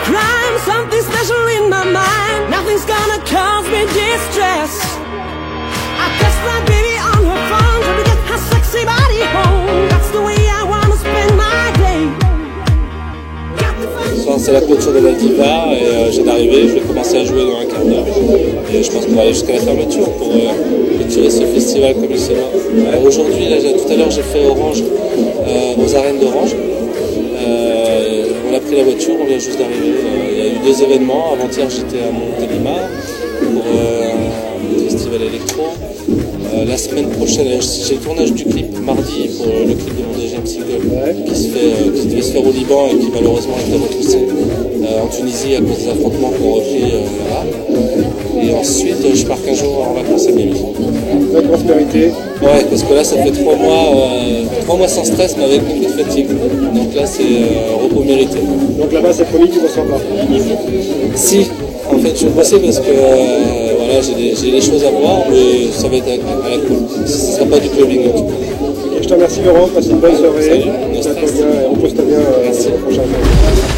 crime, something special in my mind. Nothing's gonna cause me distress. I text my baby on her phone, trying to get her sexy body home. That's the way I wanna spend my day. Ce soir c'est la clôture de la Diva et j'ai d'arriver, je vais commencer à jouer dans un quart d'heure. Et je pense qu'on va aller jusqu'à la fermeture pour clôturer ce festival comme il se doit. Aujourd'hui, là, tout à l'heure j'ai fait Orange, aux arènes d'Orange. On a pris la voiture, on vient juste d'arriver. Il y a eu 2 événements. Avant-hier j'étais à Montélimar pour un festival électro. La semaine prochaine, j'ai le tournage du clip mardi pour le clip de mon deuxième single qui devait se faire au Liban et qui malheureusement a été repoussé en Tunisie à cause des affrontements qu'on a repris là-bas. Et ensuite, je pars 15 jours en vacances à Miami. Vacances méritées. Ouais, parce que là, ça fait 3 mois sans stress, mais avec beaucoup de fatigue. Donc là, c'est repos mérité. Donc là-bas, c'est promis, tu ne ressens pas. Si, en fait, je vais bosser parce que voilà, j'ai des choses à voir, mais ça va être à la cool. Ce ne sera pas du clubbing. Okay, je te remercie Laurent, passe une bonne soirée. Salut, no stress. Repose-toi bien, repose-toi bien pour la prochaine fois.